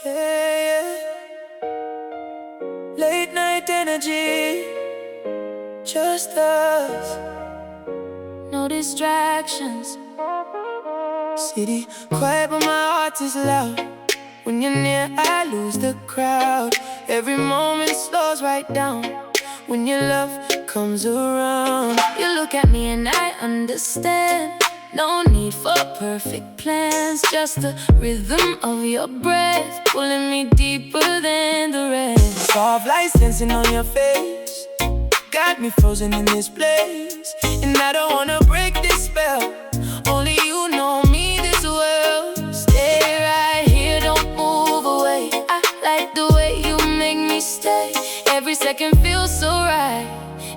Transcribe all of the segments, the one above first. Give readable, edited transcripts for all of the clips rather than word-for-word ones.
yeah. Late night energy, just us, no distractions. City quiet but my heart is loud. When you're near I lose the crowd. Every moment slows right down when your love comes around. You look at me and I understand. No need for perfect plans, just the rhythm of your breath pulling me deeper than the rest. Soft lights dancing on your face got me frozen in this place, and I don't wanna break this spell. Only you know me this well. Stay right here, don't move away. I like the way you make me stay. Every second feels so right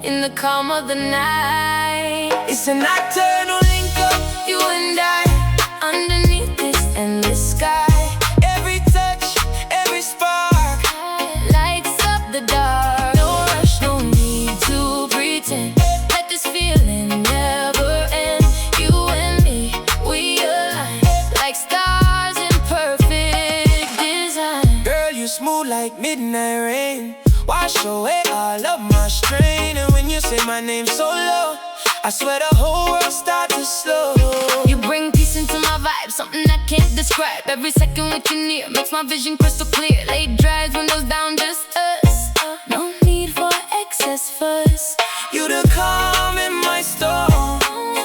in the calm of the night. It's a nocturnal linkup, you and I, underneath this endless sky. Every touch, every spark lights up the dark. No rush, no need to pretend. Let this feeling never end. You and me, we align like stars in perfect design. Girl, you smooth like midnight rain, wash away all of my strain. And when you say my name so low, I swear the whole world starts to slow. You bring peace into my vibe, something I can't describe. Every second with you near makes my vision crystal clear. Late drives, windows down, just us. No need for excess fuss. You the calm in my storm,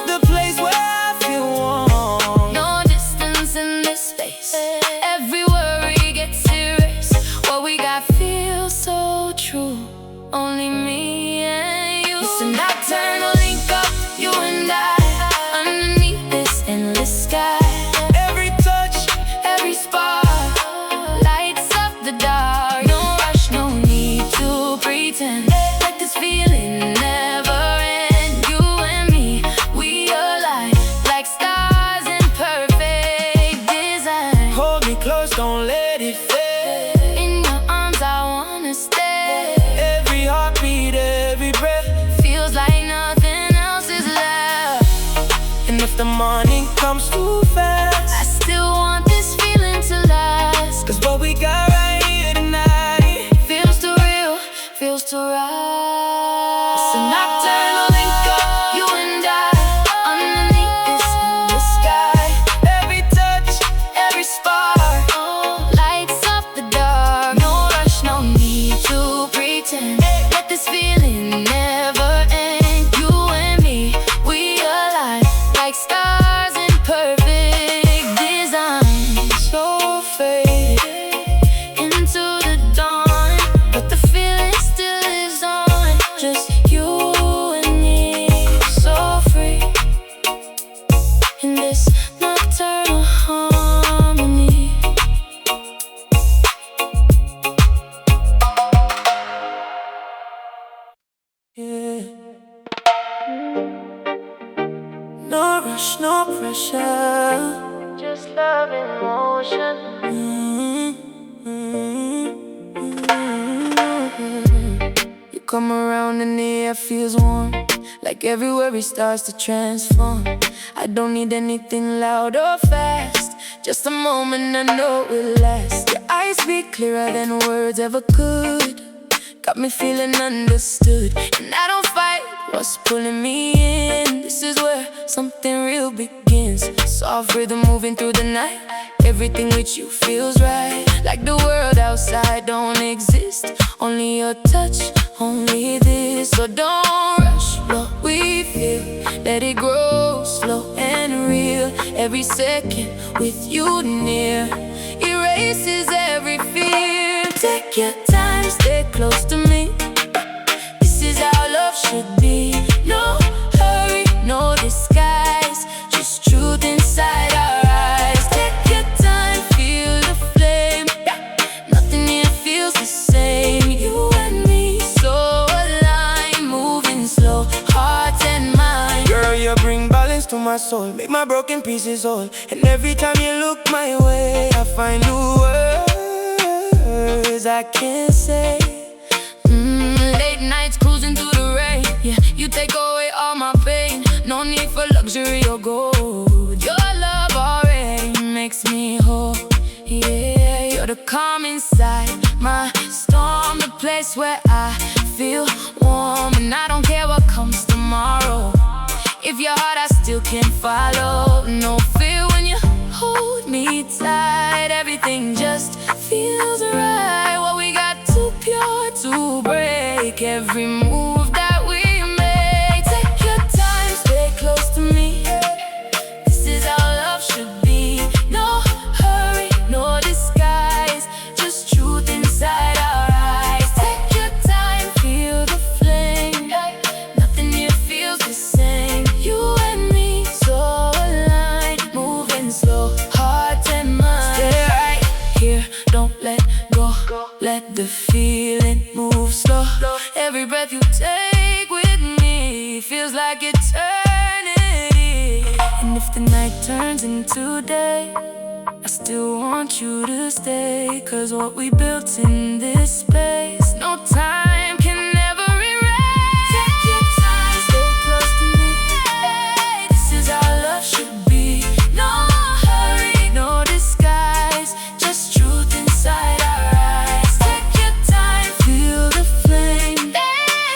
the place where I feel warm. No distance in this space, every worry gets erased. What we got feels so true, only me and you. It's a nocturnal linkup, you and I, underneath this endless sky. Every touch, every spark lights up the dark. No rush, no need to pretend. Let this feeling never end. You and me, we align like stars in perfect design. hold me close, don't let it fade. In your arms I wanna stay. Every heartbeat, every breath feels like nothing else is left. And if the morning comes too fast, I still want this feeling to last. cause what we got right here tonight feels too real, feels too right. It's a nocturnal linkup, you and I, underneath this endless sky. every touch, Every spark lights up the dark. No rush, no need to pretend. Let this feeling never end. You and me, we align like stars in perfect design. so faded Into the dawn, but the feeling still lives on. Just you and me, so free in this nocturnal harmony. yeah. No rush, no pressure, Just love in motion. You come around and the air feels warm, like everywhere it starts to transform. I don't need anything loud or fast, just a moment I know will last. Your eyes speak clearer than words ever could, got me feeling understood. And I don't fight what's pulling me in. This is where something real begins. Soft rhythm moving through the night, everything with you feels right. Like the world outside don't exist, only your touch, only this. So don't rush what we feel, let it grow slow and real. Every second with you near erases every fear. Take your time, stay close to me. This is how love should be. No hurry, no disguise, just truth inside our eyes. Take your time, feel the flame. Nothing here feels the same. You and me, so aligned, moving slow, heart and mind. Girl, you bring balance to my soul, make my broken pieces whole. And every time you look my way, I find new words I can't say. Late nights cruising through the rain. Yeah, you take away all my pain. No need for luxury or gold. Your love already makes me whole. Yeah, you're the calm inside my storm, the place where I feel warm. And I don't care what comes tomorrow. If your heart I still can follow. No fear when you hold me tight. Everything just feels right. What we got too pure to break. Every move that we make. Take your time, stay close to me. This is how love should be. No hurry, no disguise, just truth inside our eyes. Take your time, feel the flame. Nothing here feels the same. You and me, so aligned, moving slow, heart and mind. Stay right here, don't let go. Let the feeling move slow. Every breath you take with me feels like eternity. And if the night turns into day, I still want you to stay. Cause what we built in this space, no time can ever erase. Take your time, stay close to me. This is how love should be. No hurry, no disguise, just truth inside our eyes. Take your time, feel the flame.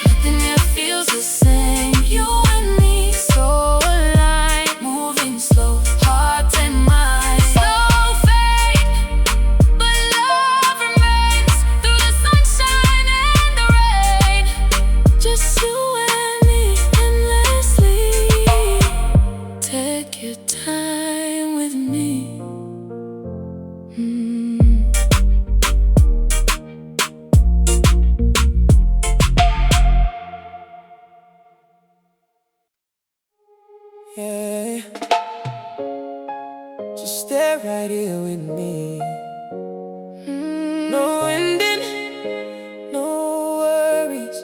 Nothing here feels the same. You and me, so aligned, moving slow, heart and mind. Slow fade, but love remains through the sunshine and the rain. Just you and me, endlessly. Take your time with me. Yeah, just stay right here with me. No ending, no worries.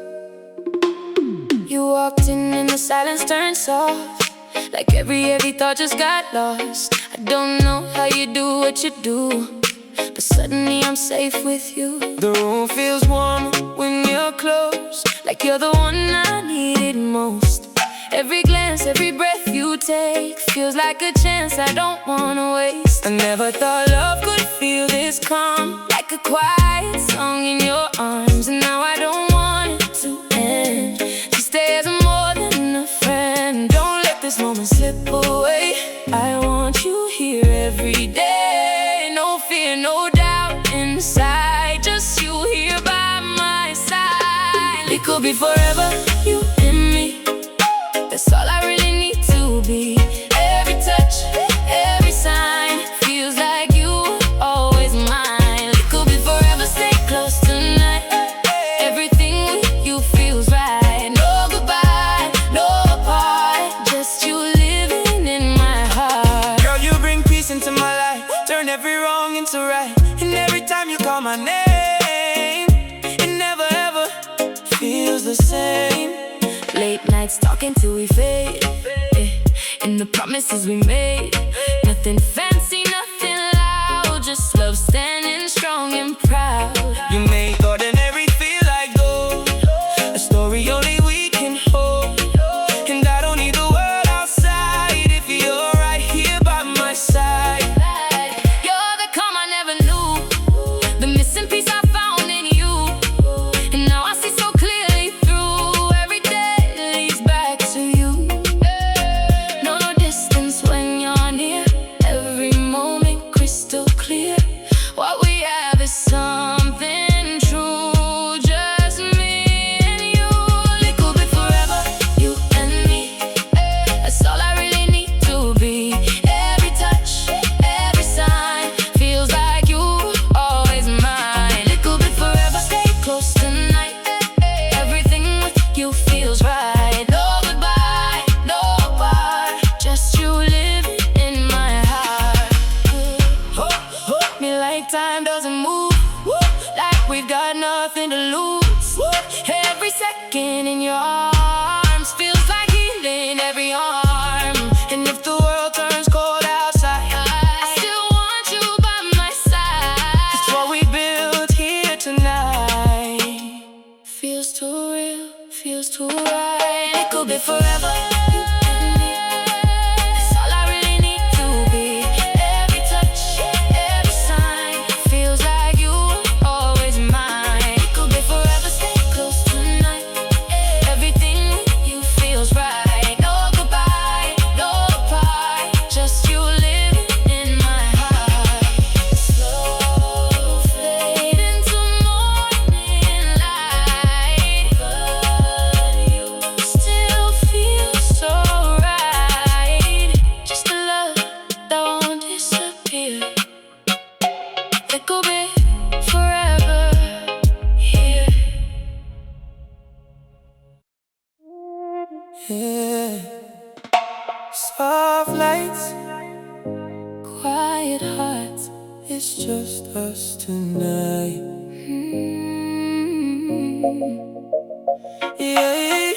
You walked in and the silence turned soft. Like every thought just got lost. I don't know how you do what you do, but suddenly I'm safe with you. The room feels warm when you're close, Like you're the one I needed most. Every glance, every breath you take feels like a chance I don't wanna waste. I never thought love could feel this calm, Like a quiet song in your arms. And now I don't want it to end. Just stay as more than a friend. Don't let this moment slip away. I want you here every day. No fear, no doubt inside. Just you here by my side. It could be forever, you and me. That's all I really need to be. Every touch, every sign feels like you were always mine. It could be forever, stay close tonight. Everything with you feels right. No goodbye, no apart, just you living in my heart. girl, you bring peace into my life. Turn every wrong into right. And every time you call my name, it never ever feels the same. Late nights talking till we fade, and the promises we made. Nothing fancy, nothing loud, just love standing strong and proud. You make ordinary feel like gold, a story only we can hold. And I don't need the world outside if you're right here by my side. You're the calm I never knew, the missing piece I found in you. And now I see so clearly through. Every day leads back to you. No distance when you're near. Every moment crystal clear. What we have is something true. Just me and you. It could be forever, you and me. That's all I really need to be. Every touch, every sign feels like you were always mine. It could be forever, stay close tonight. Everything with you feels right. No goodbye, no apart, just you living in my heart. Hold me like time doesn't move, like we've got nothing to lose. Every second in your arms feels like healing every arm. And if the world turns cold outside, I still want you by my side. It's what we built here tonight. Feels too real, feels too right. It could be forever, you and me. That's all I really need to be. Every touch, every sign feels like it could be forever here. Yeah. Soft lights, Quiet hearts, it's just us tonight. Yeah,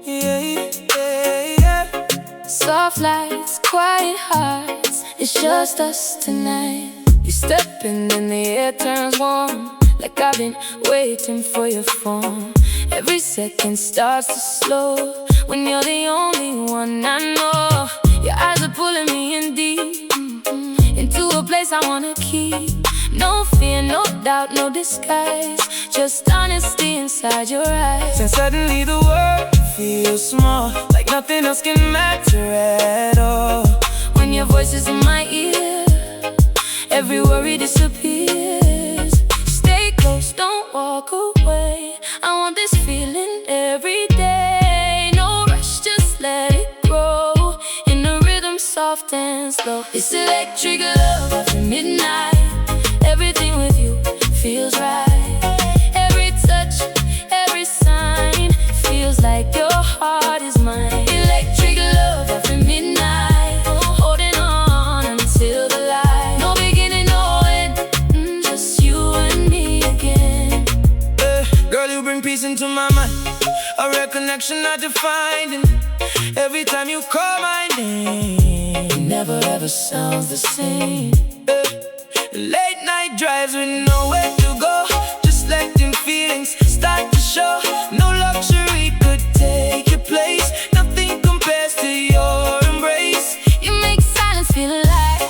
yeah. yeah. Soft lights, quiet hearts, it's just us tonight. You step in and the air turns warm, like I've been waiting for your phone. Every second starts to slow when you're the only one I know. Your eyes are pulling me in deep, into a place I wanna keep. No fear, no doubt, no disguise, just honesty inside your eyes. And suddenly the world feels small, like nothing else can matter at all. When your voice is in my ear, every worry disappears. Stay close, don't walk away, I want this feeling every day. No rush, just let it grow, in a rhythm soft and slow. It's electric love after midnight. Everything with you feels right. Every touch, every sign feels like your heart is mine. Electric love after midnight, holding on until the light. No beginning, no end, just you and me again. Girl, you bring peace into my mind, a rare connection not defined. And every time you call my name, It never ever sounds the same. late night drives with nowhere to go, just letting feelings start to show. No luxury could take your place, nothing compares to your embrace. You make silence feel alive,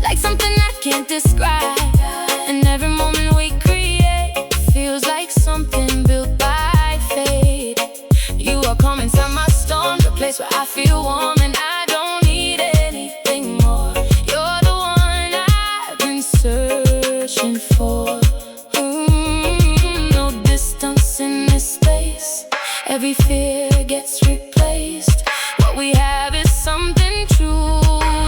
like something I can't describe. And every moment we create feels like something built by fate. You are calm inside my storm, the place where I feel warm, and I don't need anything more. You're the one I've been searching for. No distance in this space, every fear gets replaced. What we have is something true,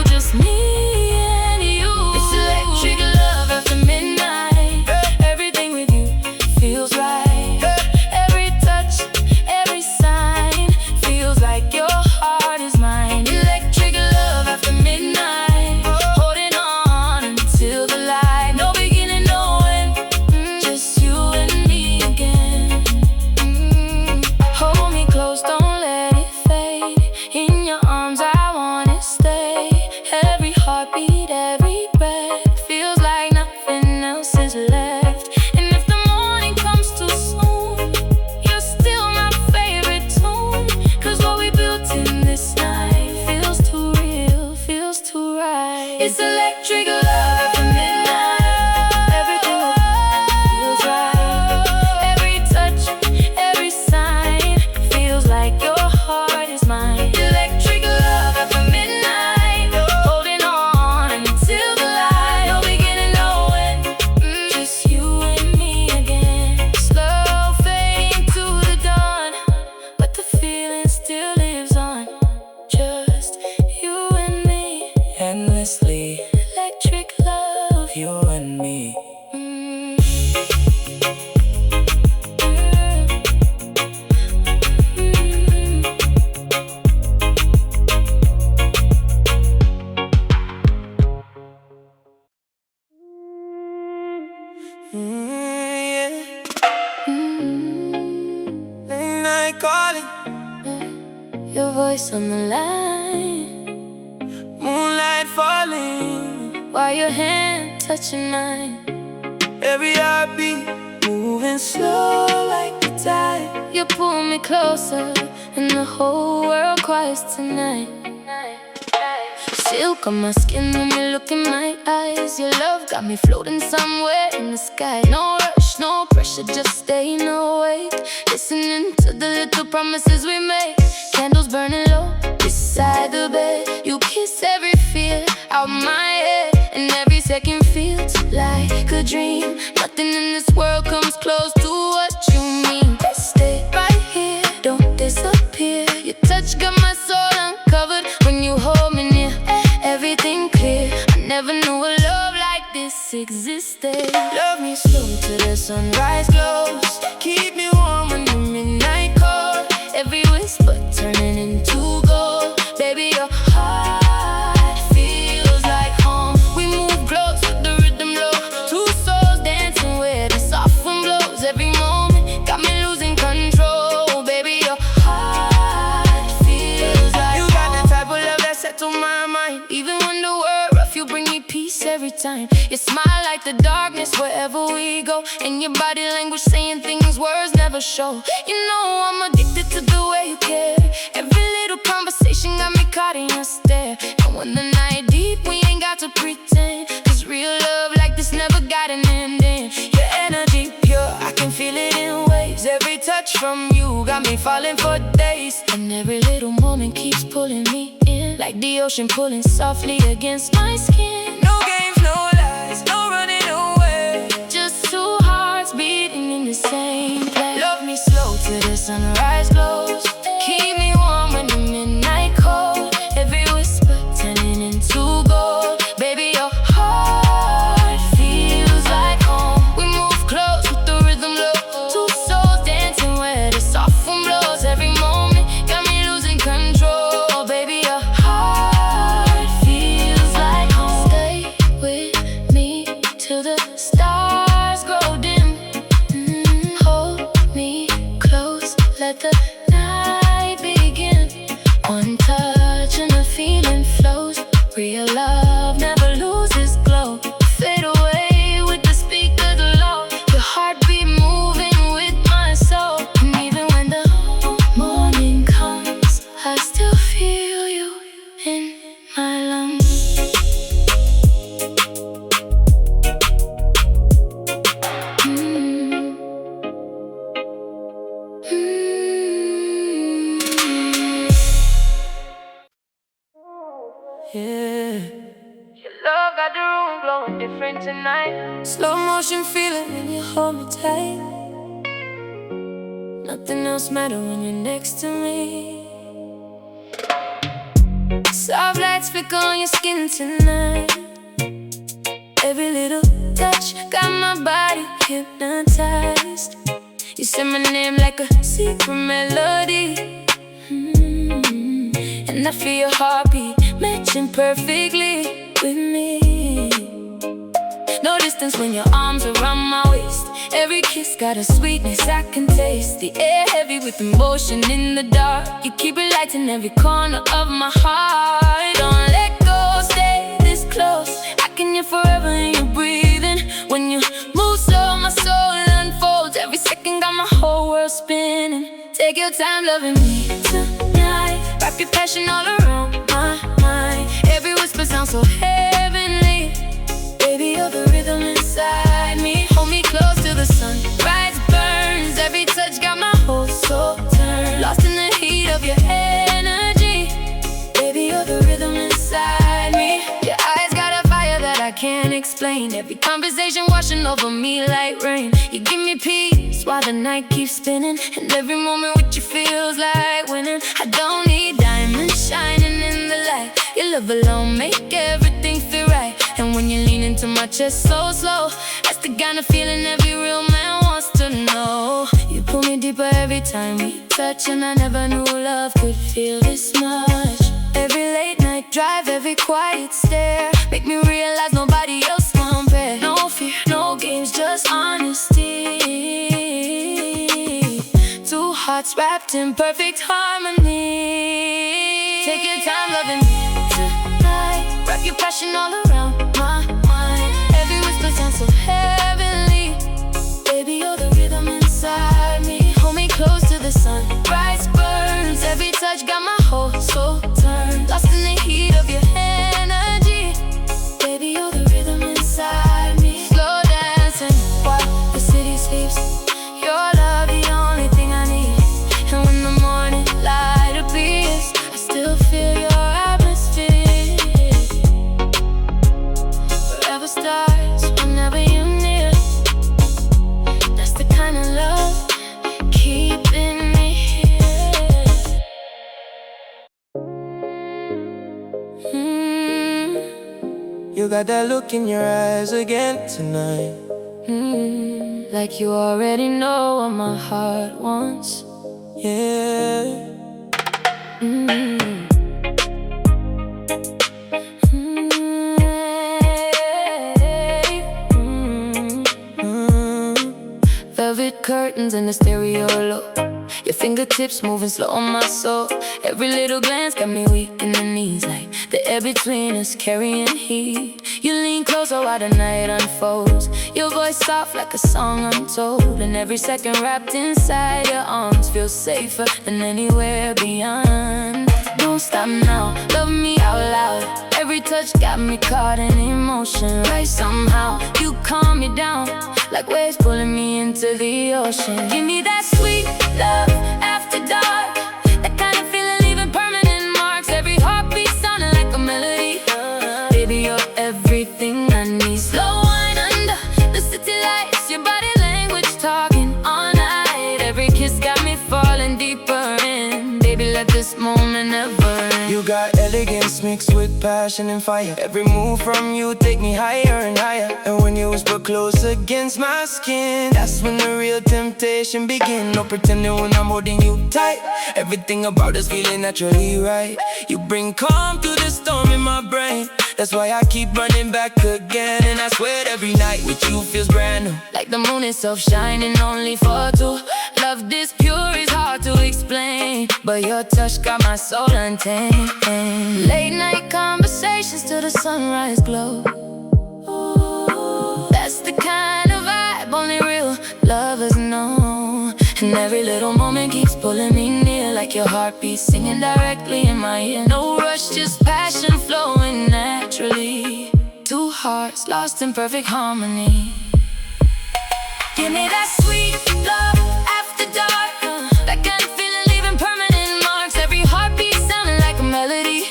just me and you. It's electric love after midnight. Everything with you feels right. Every touch, every sign feels like your heart is mine. Electric love after midnight, holding on until the light. No beginning, no end, just you and me again. Hold me close, don't let it fade. In your arms I wanna stay. Every heartbeat, every breath feels like nothing else is left. And if the morning comes too soon, you're still my favorite tune. Cause what we built in this night feels too real, feels too right. It's electric love after midnight. Everything feels right. Every touch, every sign feels like your heart is mine. Electric love after midnight, holding on until the light. No beginning, no end, just you and me again. Slow fading to the dawn, but the feeling still lives on. Just you and me, Endlessly, electric love. you and me. Yeah. Late night calling, Your voice on the line, moonlight falling, while your hand touching mine. every heartbeat moving slow like the tide. You pull me closer, and the whole world quiets tonight. Silk on my skin when you look in my eyes. Your love got me floating somewhere in the sky. No rush, no pressure, just staying awake, listening to the little promises we make. Candles burning low beside the bed. You kiss every fear out my head, and every second feels like a dream. Nothing in this world comes close to what you mean. Stay right here, don't disappear. Your touch got my soul uncovered when you hold me near. Every this day. Love me slow till the sunrise glows. Keep me warm when the midnight cold. Every whisper turning into gold. Baby, your heart feels like home. We move close with the rhythm low. Two souls dancing where the soft wind blows. Every moment got me losing control. Baby, your heart feels like home. You got the type of love that settle my mind. Even when the world rough, you bring me peace every time. You smile like the darkness wherever we go. And your body language saying things words never show. You know I'm addicted to the way you care. Every little conversation got me caught in your stare. And when the night deep, we ain't got to pretend. Cause real love like this never got an ending. Your energy pure, I can feel it in waves. Every touch from you got me falling for days. And every little moment keeps pulling me in, like the ocean pulling softly against my skin. No games, no lies, no running away. Just two hearts beating in the same place. Love me slow till the sunrise glows. Keep me warm when the midnight cold. Every whisper turning into gold. Baby, your heart feels like home. We move close with the rhythm low. Two souls dancing where the soft wind blows. Every moment got me losing control. Baby, your heart feels like home. Stay with me till the stars grow dim. Hold me close, let the night begin. One touch and the feeling flows. Real love never loses glow. Fade away with the speakers low. Your heartbeat moving with my soul. And even when the morning comes, I still feel you in my lungs. Yeah. Your love got the room glowing different tonight. Slow motion feeling when you hold me tight. Nothing else matters when you're next to me. Soft lights flicker on your skin tonight. Every little touch got my body hypnotized. You say my name like a secret melody. And I feel your heartbeat matching perfectly with me. No distance when your arms around my waist. Every kiss got a sweetness I can taste. The air heavy with emotion in the dark. You keep it light in every corner of my heart. Don't let go, stay this close. I can hear forever in your breathing. When you move slow, my soul unfolds. Every second got my whole world spinning. Take your time loving me tonight. Wrap your passion all around my mind. Every whisper sounds so heavenly. Baby, you're the rhythm inside me. Hold me close till the sunrise burns. Every touch got my whole soul turned. Lost in the heat of your energy. Baby, you're the rhythm inside me. Your eyes got a fire that I can't explain. Every conversation washing over me like rain. You give me peace while the night keeps spinning. And every moment with you feels like winning. I don't need diamonds shining in the light. Your love alone make everything feel right. And when you lean into my chest so slow, that's the kind of feeling every real man wants to know. You pull me deeper every time we touch. And I never knew love could feel this much. Every late night drive, every quiet stare make me realize nobody else compares. No fear, no games, just honesty. Two hearts wrapped in perfect harmony. Take your time loving me tonight. Wrap your passion all around my mind. Every whisper sounds so heavenly. Baby, you're the rhythm inside me. Hold me close till the sunrise burns. Every touch got my whole soul turned. Lost in the heat of your energy. Baby, you're the rhythm inside me. Slow dancing while the city sleeps. Your love the only thing I need. And when the morning light appears, I still feel your atmosphere. You got that look in your eyes again tonight. Like you already know what my heart wants. Yeah. Velvet curtains and the stereo low. Your fingertips moving slow on my soul. Every little glance got me weak in the knees, like the air between us carrying heat. You lean closer while the night unfolds. Your voice soft like a song untold, and every second wrapped inside your arms feels safer than anywhere beyond. Don't stop now, love me out loud. Every touch got me caught in emotion. Right somehow, you calm me down, like waves pulling me into the ocean. Give me that sweet love after dark, that kind of feeling leaving permanent marks. Every heartbeat sounding like a melody. Baby, you're everything I need. Slow wine under the city lights, your body language talking all night. Every kiss got me falling deeper in. Baby, let this moment never end. You got elegance mixed with passion and fire. Every move from you take me higher and higher. And when you whisper close against my skin, that's when the real temptation begin. No pretending when I'm holding you tight. Everything about us feeling naturally right. You bring calm through the storm in my brain. That's why I keep running back again. And I swear every night with you feels brand new. Like the moon itself shining only for two. Love this pure is hard to explain, but your touch got my soul untamed. Late night conversations till the sunrise glow. That's the kind of vibe only real lovers know. And every little moment keeps pulling me near, like your heartbeat singing directly in my ear. No rush, just passion flowing naturally. Two hearts lost in perfect harmony. Give me that sweet love after dark, that kind of feeling leaving permanent marks. Every heartbeat sounding like a melody.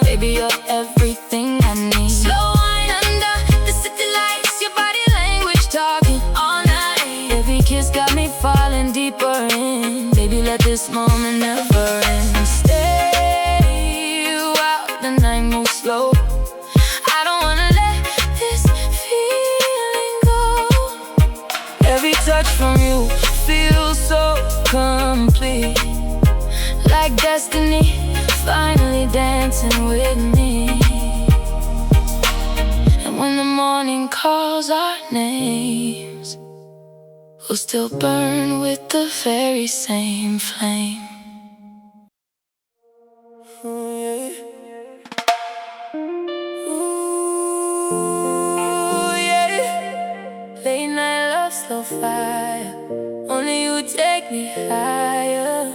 Baby, you're everything I need. Slow wine under the city lights, your body language talking all night. Every kiss got me falling deeper in. Baby, let this moment never end. Stay while the night moves slow. I don't wanna let this feeling go. Every touch from you feels so complete, like destiny finally dancing with me. And when the morning calls our names, we'll still burn with the very same flame. Ooh, yeah. Late night love, slow fire. Only you take me higher.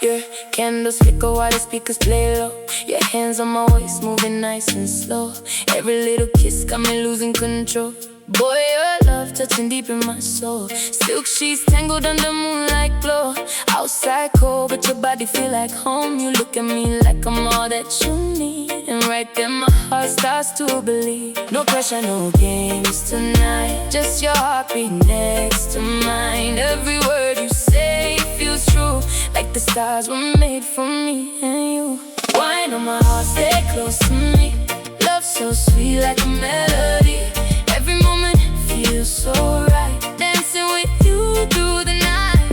Yeah. Candles flicker while the speakers play low. Your hands on my waist, moving nice and slow. Every little kiss got me losing control. Boy, your love touching deep in my soul. Silk sheets tangled under moonlight glow. Outside cold, but your body feel like home. You look at me like I'm all that you need, and right there my heart starts to believe. No pressure, no games tonight, just your heartbeat next to mine. Every word you say feels true, like the stars were made for me and you. Wine on my heart, stay close to me. Love so sweet like a melody. Every moment feels so right, dancing with you through the night.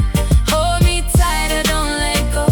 Hold me tighter, don't let go.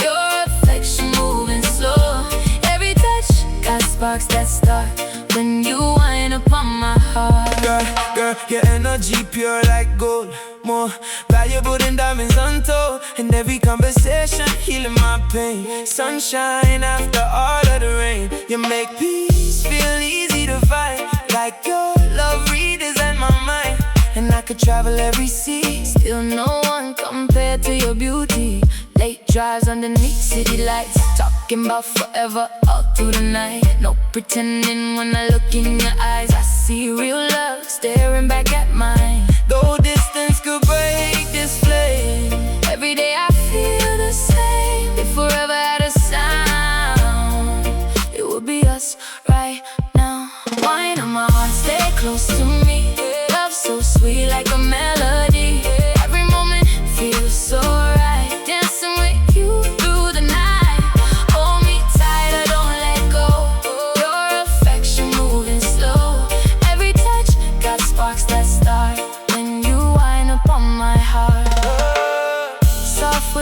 Your affection moving slow. Every touch got sparks that start when you wind upon my heart. Girl, your energy pure like gold, more valuable than diamonds untold. And every conversation healing my pain. Sunshine after all of the rain. You make peace feel easy to find, like your love redesign my mind. And I could travel every sea, Still no one compared to your beauty. Late drives underneath city lights, talking about forever all through the night. No pretending when I look in your eyes. I see real love staring back at mine. though distance could break this flame. Every day I feel the same. If forever had a sound, it would be us right now. Wine on my heart, stay close to me. Love so sweet like a melody.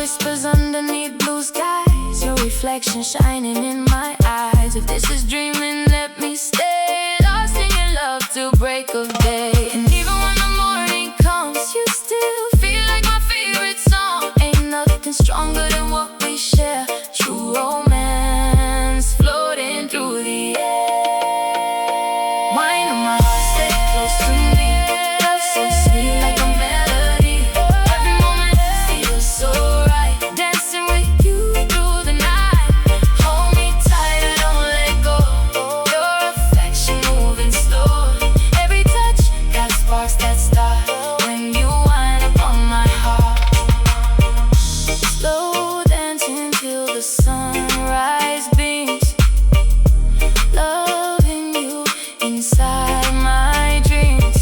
whispers underneath blue skies, your reflection shining in my eyes. If this is dreaming, let me stay lost in your love till break of day. And even when the morning comes, you still feel like my favorite song. Ain't nothing stronger than what we share. True romance floating through the air. Wine on my heart, stay close to me. Love so sweet like a melody. Every moment feels so right. Dancing with you through the night. Hold me tight, don't let go. Your affection moving slow. Every touch got sparks that start when you wind up on my heart. Slow dancing till the sunrise beams. Loving you inside my dreams.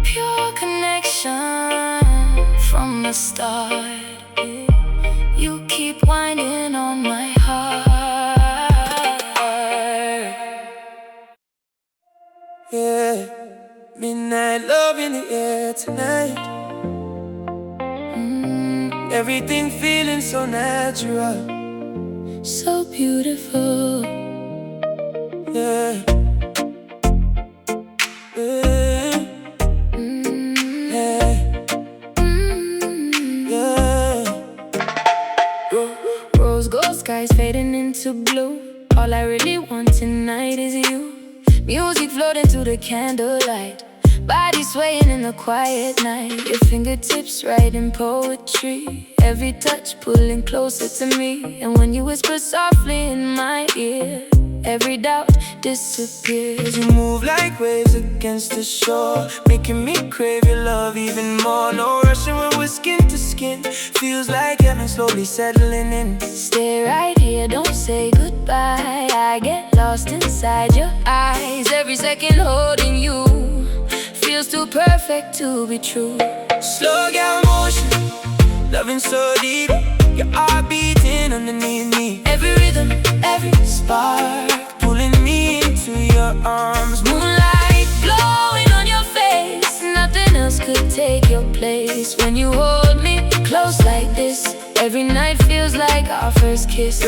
Pure connection from the start. You keep winding on my heart. Yeah, midnight love in the air tonight. Everything feeling so natural. So beautiful. Yeah, yeah, yeah, yeah. Rose gold skies fading into blue. All I really want tonight is you. Music floating through the candlelight. Body swaying in the quiet night. Your fingertips writing poetry. Every touch pulling closer to me. And when you whisper softly in my ear, every doubt disappears. You move like waves against the shore, making me crave your love even more. No rushing when we're skin to skin. Feels like heaven slowly settling in. Stay right here, don't say goodbye. I get lost inside your eyes. Every second holding you feels too perfect to be true. Slow down motion, loving so deep. Your heart beating underneath me. Every rhythm, every spark pulling me into your arms. Moonlight glowing on your face. Nothing else could take your place. When you hold me close like this, every night feels like our first kiss.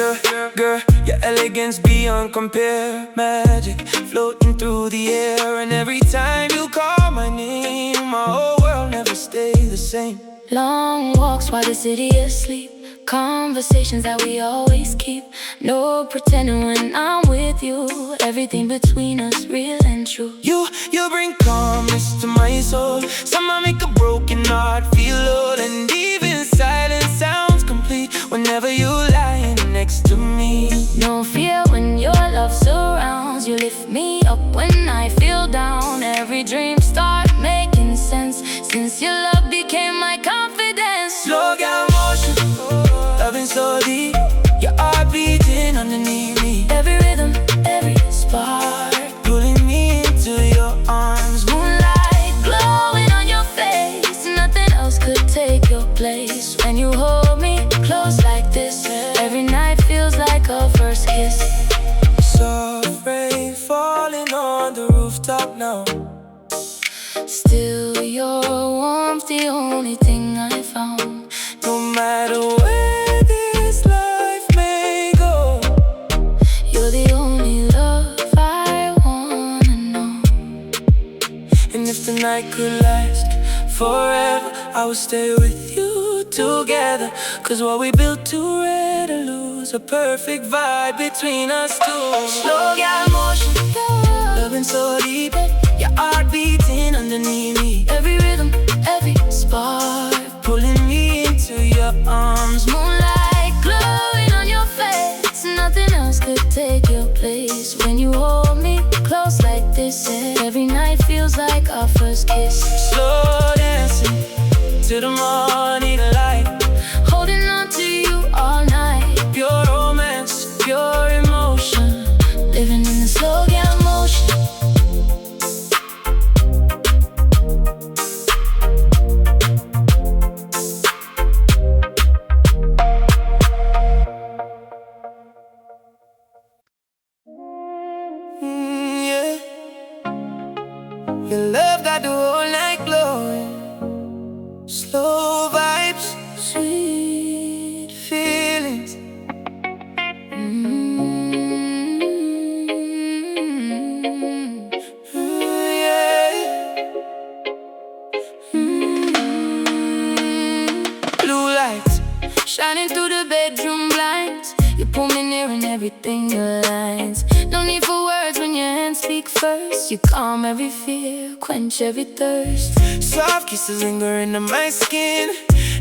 Girl, your elegance beyond compare. Magic floating through the air. And every time you call my name, my whole world never stays the same. Long walks while the city is asleep. Conversations that we always keep. No pretending when I'm with you. Everything between us real and true. You bring calmness to my soul. Somehow make a broken heart feel whole. And even silence sounds complete whenever you lying next to me. No fear when your love surrounds. You lift me up when I feel down. Every dream start making sense since your love became my confidence. Slow down motion, loving so deep. Your heart beating underneath me. Every rhythm, every spark pulling me into your arms. Moonlight glowing on your face. Nothing else could take your place. When you hold me close like this, every night feels like a first kiss. Soft rain falling on the rooftop now. Still your warmth, the only thing I found. No matter where this life may go, You're the only love I wanna know. and if the night could last forever, I would stay with you together. Cause what we built to red or lose, a perfect vibe between us two. Slow down motion, loving so deep. Your heart beating underneath me. Every rhythm, every spark pulling me into your arms. Moonlight glowing on your face. Nothing else could take your place. When you hold me close like this, every night feels like our first kiss. Slow dancing to the morning light. Holding on to you all night. Pure romance, pure emotion. Living in the slow down motion. Yeah. Your love got the whole night glowing. Slow shining through the bedroom blinds. You pull me near and everything aligns. No need for words when your hands speak first. You calm every fear, quench every thirst. Soft kisses lingering on my skin,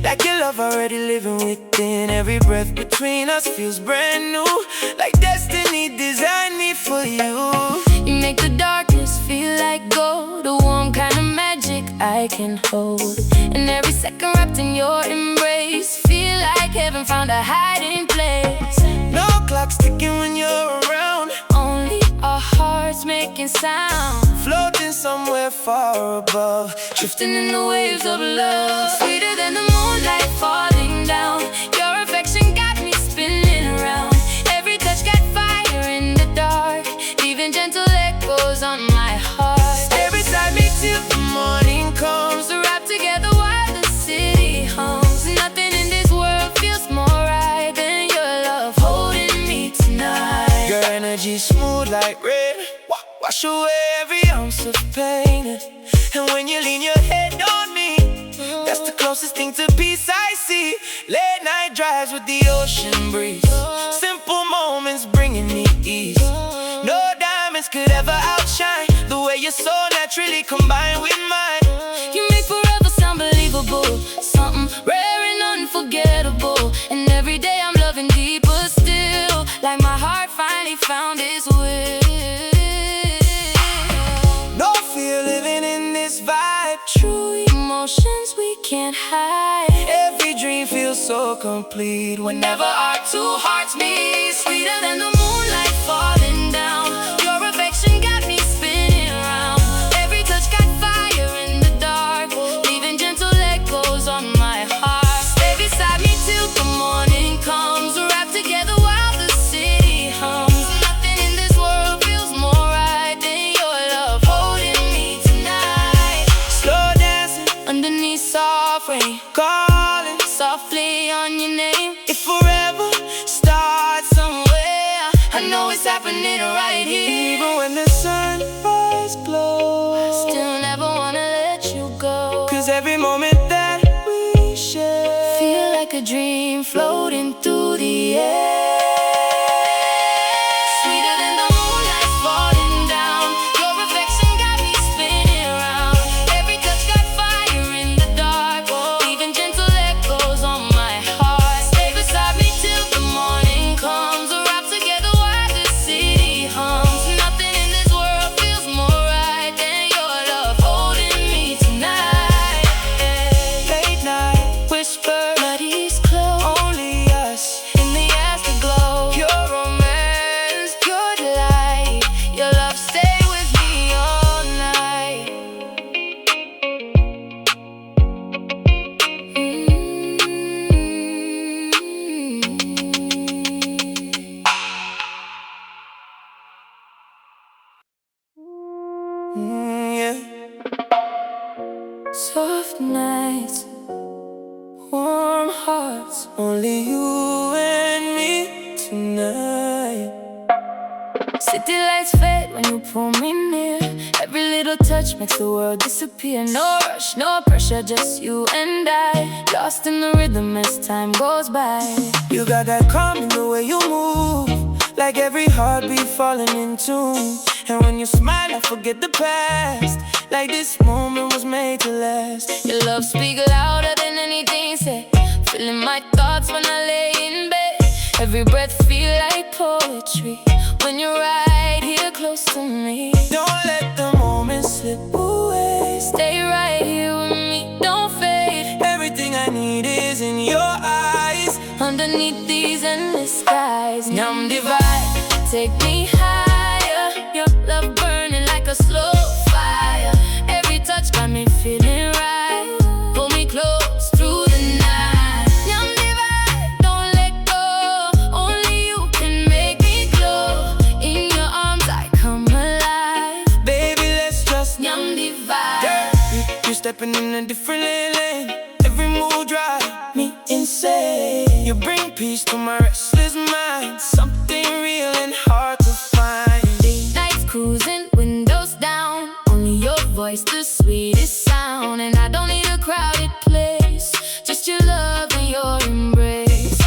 like your love already living within. Every breath between us feels brand new, like destiny designed me for you. You make the darkness feel like gold, a warm kind of magic I can hold. And every second wrapped in your embrace, feel like heaven found a hiding place. No clock ticking when you're around, only our hearts making sound. floating somewhere far above, Drifting in the waves of love. Sweeter than the moonlight falling down. Your affection got me spinning around. Every touch got fire in the dark, leaving gentle echoes on my heart. stay beside me till the morning comes. Wrapped together while the city hums. Nothing in this world feels more right than your love holding me tonight. Your energy smooth like rain, wash away every ounce of pain. And when you lean your head on me, that's the closest thing to peace I see. Late night drives with the ocean breeze, simple moments bringing me ease. No diamonds could ever outshine the way you're so naturally combined with mine. You make forever sound believable, something rare and unforgettable. And every day I'm loving deeper still, like my heart finally found its will. No fear living in this vibe, True emotions we can't hide. every dream feels so complete Whenever our two hearts meet, sweeter than the moonlight falling down. Your affection got me spinning around. Every touch got fire in the dark, leaving gentle echoes on my heart. Stay beside me till the morning comes. Wrapped together while the city hums. Nothing in this world feels more right than your love holding me tonight. slow dancing, Underneath soft rain, calling. softly on your name. If forever starts Somewhere, I know it's happening right here. even when the sunrise glows, Still never wanna let you go. 'cause every moment that we share Feel like a dream floating through the air. Sweeter than the moonlight falling down. Your affection got me spinning around. Every touch got fire in the dark, leaving gentle echoes on my heart. Stay beside me till the morning comes. Wrapped together while the city hums. Nothing in this world feels more right than your love holding me tonight. late night, Whisper, bodies close, only us. in the afterglow. Your romance, your delight, your love stay with me all night. Yeah. Soft nights, warm hearts, Only you and me tonight. city lights fade when you pull me near. Every little touch makes the world disappear. No rush, no pressure, just you and I, lost in the rhythm as time goes by. You got that calm in the way you move, like every heartbeat falling in tune. And when you smile, I forget the past, like this moment was made to last. Your love speaks louder than anything said, filling my thoughts when I lay in bed. Every breath feel like poetry when you're right here close to me. Don't let the moment slip away. Stay right here with me, don't fade. Everything I need is in your eyes. Underneath these endless skies, numb divide, take me higher. Your love burning like a slow fire. Every touch got me feeling right. Pull me close through the night. Numb divide, don't let go. Only you can make me glow. In your arms I come alive. Baby, let's just Numb divide. You're stepping in a different lane. Every move drive me insane. You bring peace to my restless mind. Something real and hard to find. Nights cruising, windows down. Only your voice, the sweetest sound. And I don't need a crowded place, just your love and your embrace.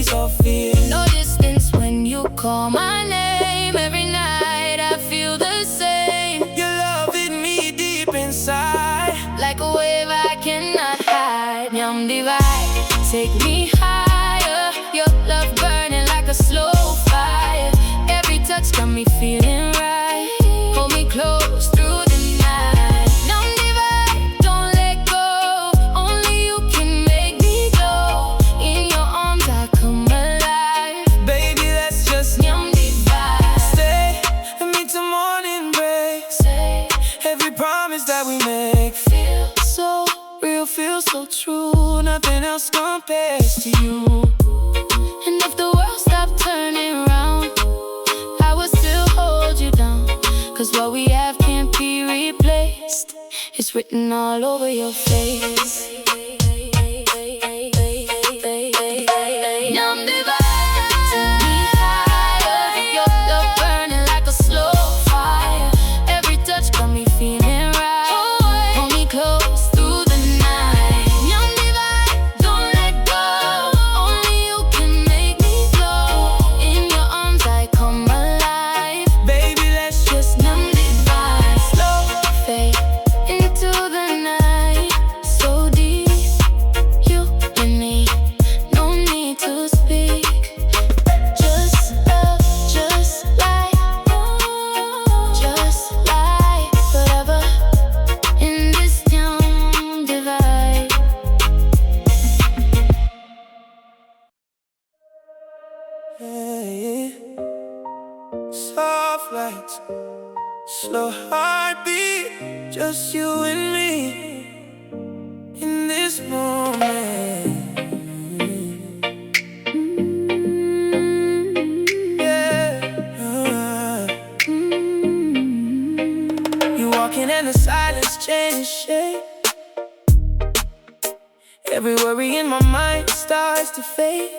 this all feels. No distance when you call my name. Every night I feel the same. You're loving me deep inside, Like a wave I cannot hide. Nyam divide, take me higher. Your love burning like a slow fire. Every touch got me feeling right. Hold me close through the night. Nyam divide, don't let go. Only you can make me glow. In your arms I come alive. baby, let's just Nyam divide. stay and meet the morning break. Say, Every promise that we make feel so real, feels so true. Nothing else compares to you. And if the world stopped turning round, I would still hold you down. Cause what we have can't be replaced. It's written all over your face. Numb divide, take me higher. Your love burning like a slow fire. Every touch got me feeling right. Hold me close through the night. Numb divide, don't let go. Only you can make me glow. In your arms I come alive. Baby, let's just Numb divide, slow fade into the night. So deep, you and me, no need to speak. Just love, just like forever. In this young divide. hey, soft lights, slow heartbeat, just you and me in this moment. Yeah. You walking and the silence changes shape. Every worry in my mind starts to fade.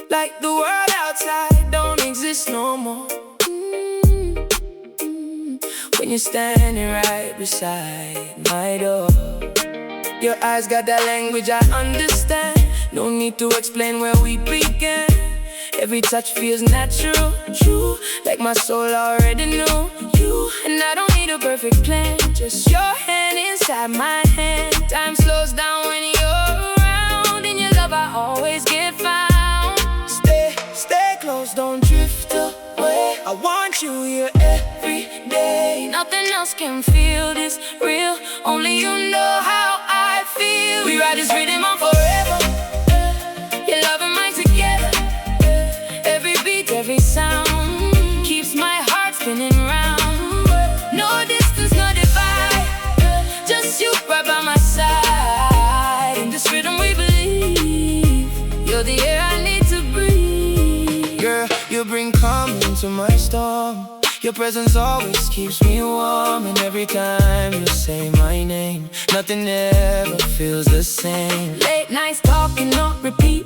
Like the world outside don't exist no more. When you're standing right beside my door. Your eyes got that language I understand. No need to explain where we began. Every touch feels natural, true. Like my soul already knew you. And I don't need a perfect plan, just your hand inside my hand. Time slows down when you're around. In your love I always get found. Stay close, don't drift away. I want you here every day. Nothing else can feel this real. Only you know how I feel. We ride this rhythm on forever. Your love and mine together. Every beat, every sound keeps my heart spinning round. No distance, no divide. Just you right by my side. In this rhythm we believe. You're the air I need to breathe. Girl, you bring calm into my storm. Your presence always keeps me warm. And every time you say my name, nothing ever feels the same. Late nights talking on repeat.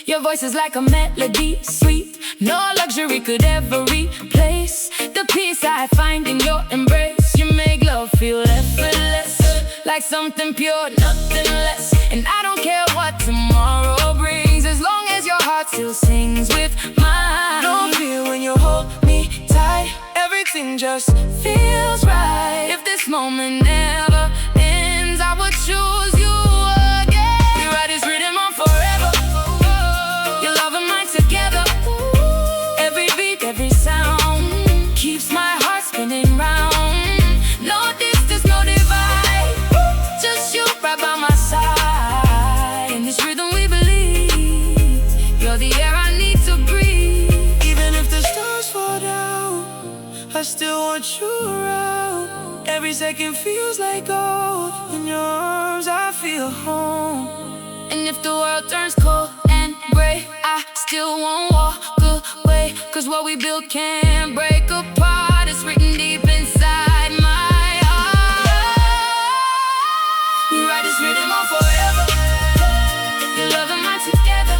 Your voice is like a melody, sweet. No luxury could ever replace the peace I find in your embrace. You make love feel effortless, like something pure, nothing less. And I don't care what tomorrow brings, as long as your heart still sings with mine. No fear when you hold me tight. Everything just Feels right. If this moment never ends, I would choose you again. we ride this rhythm on forever. Your love and mine together. Every beat, every sound keeps my heart spinning round. No distance, no divide. Just you right by my side. In this rhythm we believe. You're the air I need to breathe. Even if the stars fall down, I still want you around. Every second feels like gold. In your arms I feel home. And if the world turns cold and gray, I still won't walk away. Cause what we built can't break apart. It's written deep inside my heart. We ride this rhythm on forever. Your love and mine together.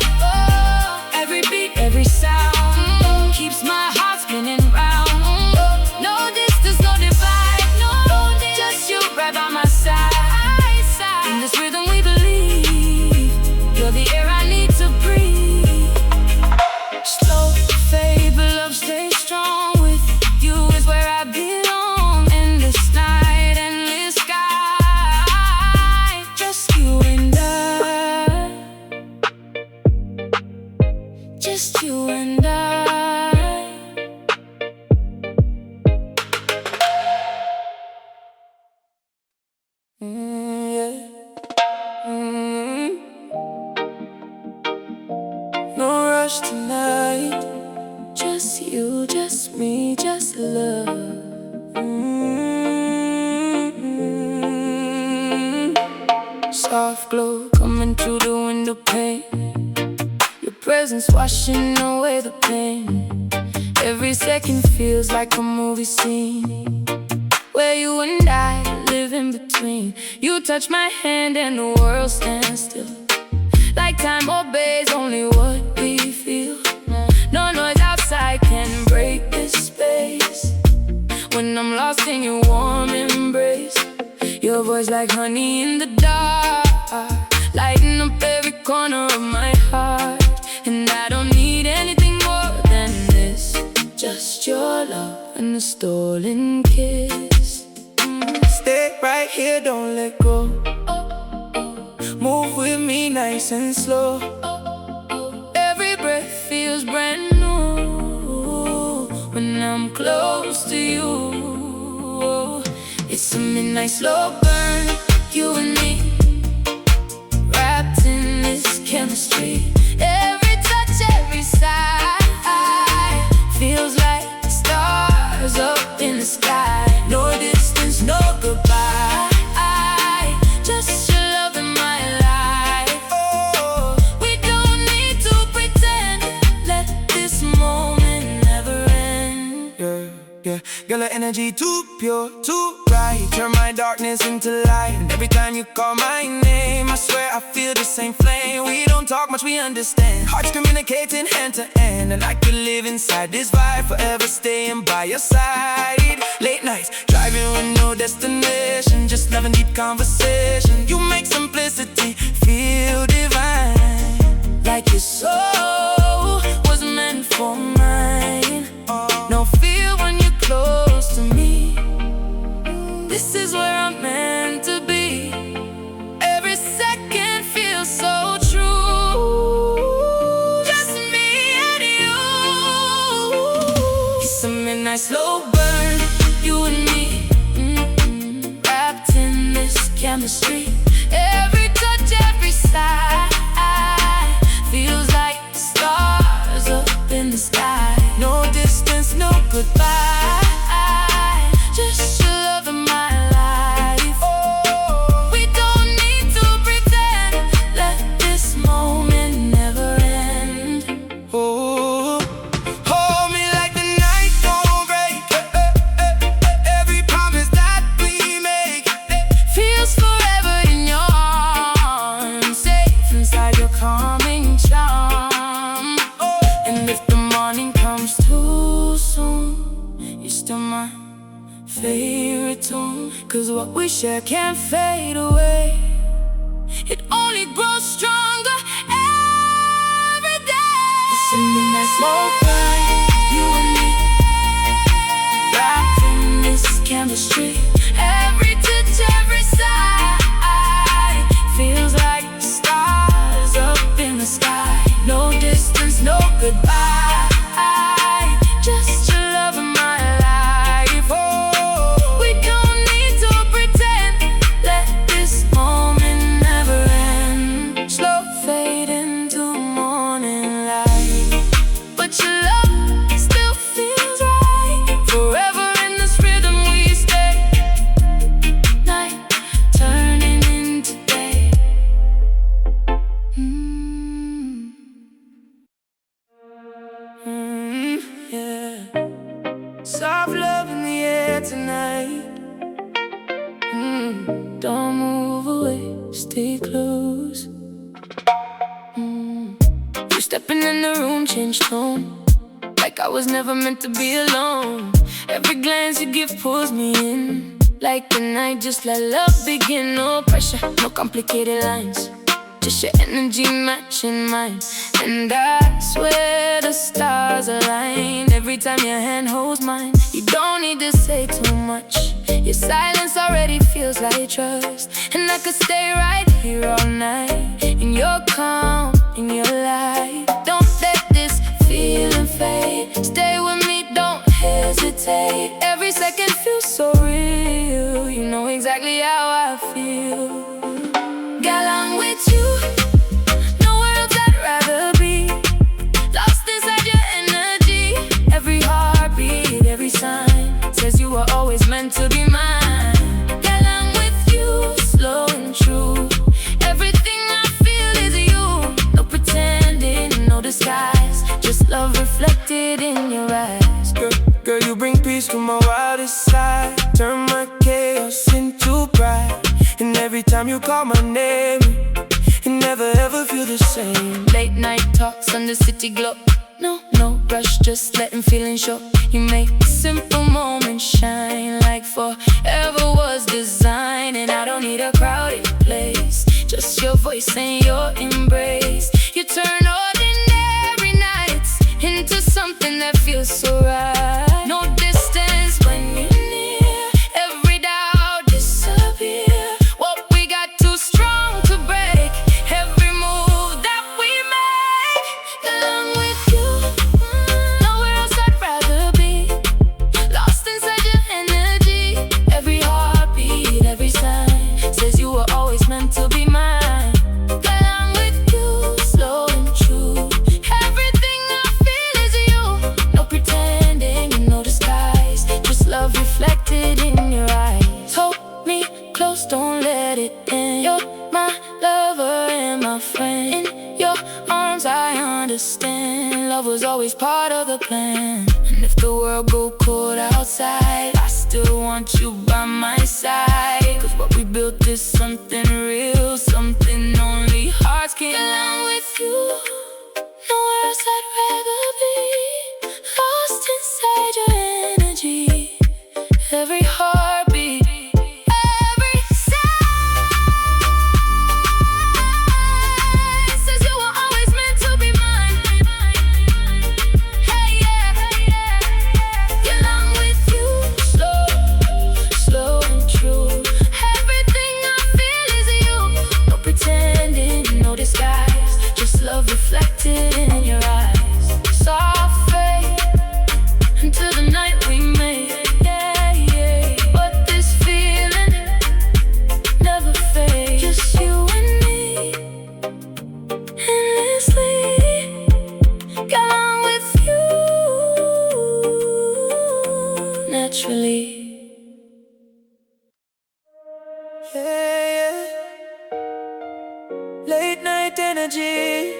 Every beat, every sound keeps my heart spinning round. No distance, no divide. Just you right by my side. In this rhythm we believe. You're the air I need to breathe. just you and I. Yeah. No rush tonight. Just you, just me, just love. Soft glow coming through the window pane. Your presence washing away the pain. Every second feels like a movie scene where you and I live in between. You touch my hand and the world stands still, like time obeys only what we feel. No noise outside can break this space. When I'm lost in your warm embrace, your voice like honey in the dark, lighting up every corner of my heart. And I don't need anything more than this, just your love and a stolen kiss. Stay right here, don't let go. Move with me nice and slow. Every breath feels brand new when I'm close to you. It's a midnight slow burn, you and me, wrapped in this chemistry. Every touch, every sigh feels like stars up in the sky. No distance, no goodbye. Just your love in my life. We don't need to pretend. Let this moment never end. Yeah. Girl, your energy too pure, too bright. Turn my darkness into light. And every time you call my name, I swear I feel the same flame. We don't talk much, we understand. Hearts communicating hand to hand. And I could live inside this vibe, forever staying by your side. Late nights, driving with no destination, just loving deep conversation. You make simplicity feel divine, Like your soul was meant for mine. No fear when you're close to me. This is where I'm meant to be. Every second feels so true. Just me and you. It's a midnight slow burn, you and me, wrapped in this chemistry. Every touch, every sigh feels like stars up in the sky. no distance, no goodbye. Just your love in my life. We don't need to pretend. Let this moment never end. Oh, hold me like the night don't break. Every promise that we make Feels forever in your arms, safe inside your calming charm. And if the morning comes too soon, you're still my favorite tune. 'Cause what we share can't fade away. It only grows stronger every day. It's a midnight slow burn, you and me, wrapped in this chemistry. Every touch, every sigh feels like stars up in the sky. No distance, no goodbye. Just your love in my life. We don't need to pretend. Let this moment never end. Slow fade into morning light, but your love still feels right. Forever in this rhythm we stay. Night turning into day. yeah. Soft love in the air tonight. Don't move away, stay close. You stepping in the room, change tone, like I was never meant to be alone. Every glance you give pulls me in, like the night just let love begin. No pressure, no complicated lines, just your energy matching mine. And I swear the stars align every time your hand holds mine. You don't need to say too much, your silence already feels like trust. And I could stay right here all night, in your calm, in your light. Don't let this to be mine. Get along with you, slow and true. Everything I feel is you. No pretending, no disguise. Just love reflected in your eyes. Girl, you bring peace to my wildest side. Turn my chaos into pride. And every time you call my name, it never ever feel the same. Late night talks on the city glow. No rush, just letting feelings show. You make simple moments shine like forever was designed. And I don't need a crowded place, just your voice and your embrace. You turn ordinary nights into something that feels so right. No distance when you're near, every doubt disappear. What we got too strong to break, every move that we make. Along with you, nowhere else I'd rather be. Lost inside your energy, every heartbeat, every sign says you were always meant to be mine. Along with you, slow and true. Everything I feel is you. No pretending and no disguise, just love reflected in your eyes. Hold me close, don't let it end. You're my lover and my friend. In your arms I understand, love was always part of the plan. And if the world go cold outside, I still want you by my side. Cause what we built is something real, something only hearts can. Get along with you, nowhere else I'd rather be. Lost inside your energy, every heartbeat, every sigh says you were always meant to be mine. Hey yeah, get along with you, slow and true. Everything I feel is you. No pretending, no disguise, just love reflected in your eyes. Soft fade into the night we made. But this feeling never fades. Just you and me, endlessly. Get along with you, naturally. Yeah. Late night energy,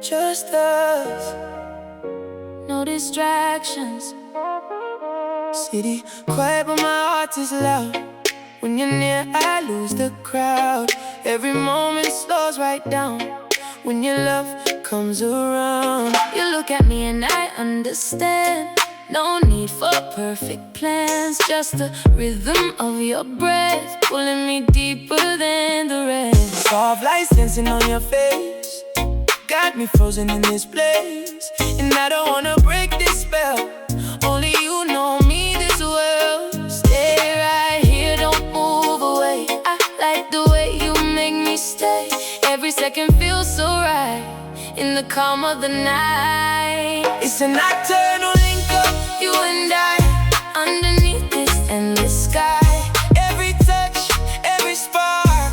just us. No distractions. City quiet but my heart is loud. When you're near I lose the crowd. Every moment slows right down when your love comes around. You look at me and I understand. No need for perfect plans, just the rhythm of your breath pulling me deeper than the rest. Soft lights dancing on your face got me frozen in this place. And I don't wanna break this spell, only you know me this well. Stay right here, don't move away. I like the way you make me stay. Every second feels so right in the calm of the night. It's a nocturnal linkup, You and I, underneath this endless sky. every touch, every spark.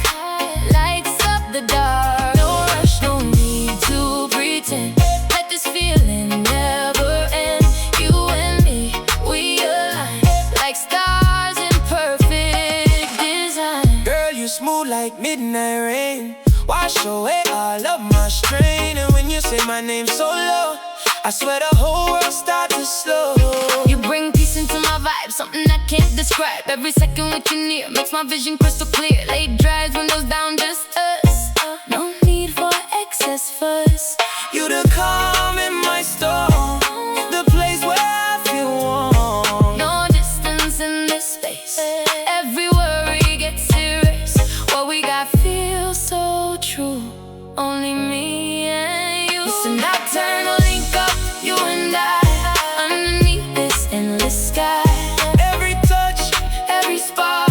Lights up the dark. No rush, no need to pretend. Let this feeling never end. You and me, we align like stars in perfect design. Girl, you smooth like midnight rain, wash away all of my strain. And when you say my name so low, I swear the whole world starts to slow. You bring peace into my vibe, something I can't describe. Every second with you near makes my vision crystal clear. Late drives, windows down, just us. No need for excess fuss. You the calm in my storm, the place where I feel warm. No distance in this space, every worry gets erased. What we got feels so true, only me and you. It's a nocturnal linkup, you and I, underneath this endless sky. Every touch, Every spark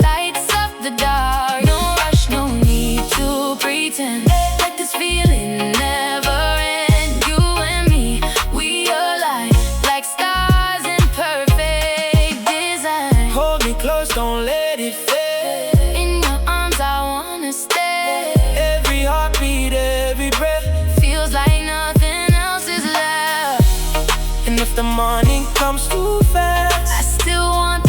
lights up the dark. No rush, no need to pretend. Let this feeling never end. You and me, we align like stars in perfect design. hold me close, don't let it fade. In your arms I wanna stay. Every heartbeat, every breath. Feels like nothing else is left. And if the morning comes too fast, I still want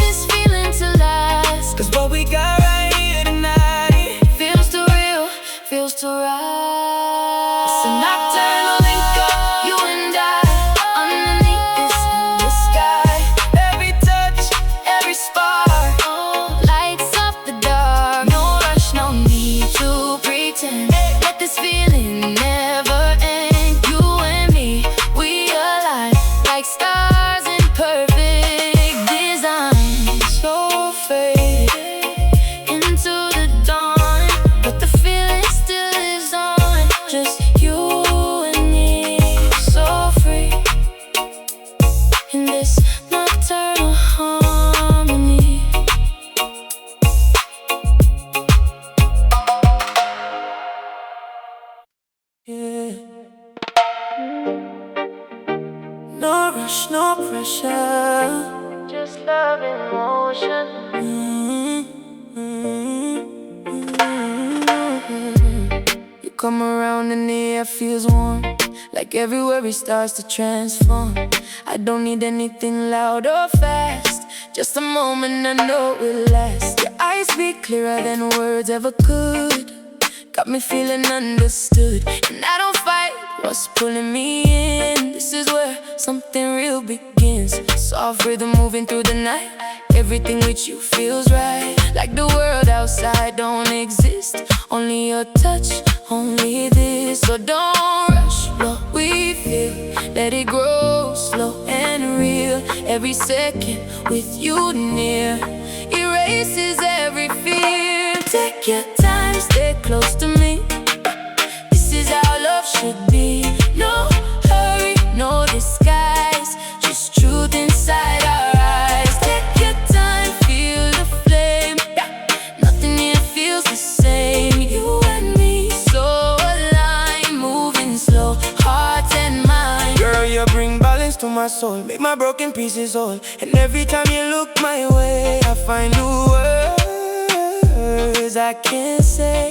rush, no pressure, just love in motion. You come around and the air feels warm, like everywhere it starts to transform. I don't need anything loud or fast, just a moment I know will last. Your eyes speak clearer than words ever could, got me feeling understood. And I don't fight what's pulling me in, this is where something real begins. Soft rhythm moving through the night, everything with you feels right. Like the world outside don't exist, only your touch, only this. So don't rush what we feel, let it grow slow and real. Every second with you near erases every fear. Take your time, stay close to me, this is how love should be. No hurry, no disguise, just truth inside our eyes. Take your time, feel the flame, nothing here feels the same. You and me, so aligned, moving slow, heart and mind. Girl, you bring balance to my soul, make my broken pieces whole. And every time you look my way, I find new words I can't say.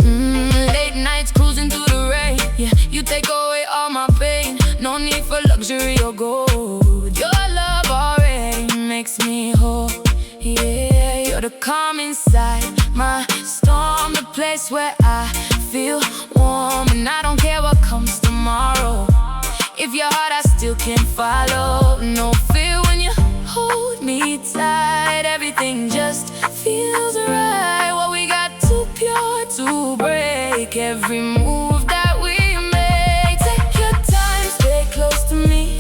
Late nights cruising through the rain, yeah, you take away all my pain. No need for luxury or gold, your love already makes me whole. Yeah, you're the calm inside my storm, the place where I feel warm. And I don't care what comes tomorrow, if your heart I still can follow. No fear when you hold me tight, everything just feels right. What we got too pure to break, every move that we make. Take your time, stay close to me,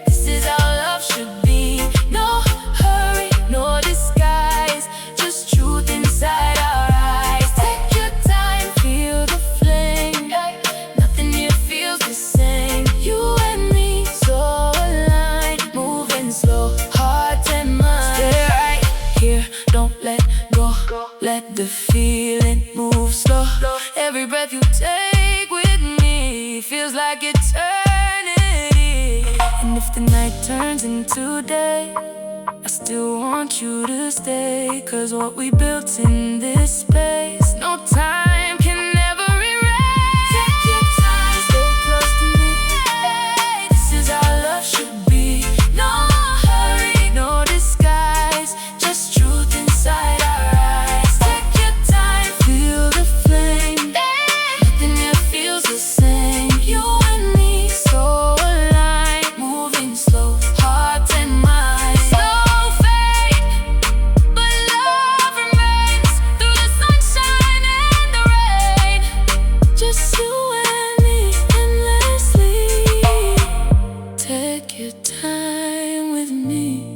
this is how love should be. No hurry, no disguise, just truth inside our eyes. Take your time, feel the flame, nothing here feels the same. You and me, so aligned, moving slow, heart and mind. Stay right here, don't let go, let the feeling move slow. Every breath you take with me feels like eternity. And if the night turns into day, I still want you to stay. Cause what we built in this space, no time can ever erase. Take your time, stay close to me, this is how love should be. No hurry, no disguise, just truth inside our eyes. Take your time, feel the flame, nothing here feels the same. You and me, so aligned, moving slow, heart and mind. Slow fade, but love remains through the sunshine and the rain. Just you and me endlessly. Take your time with me.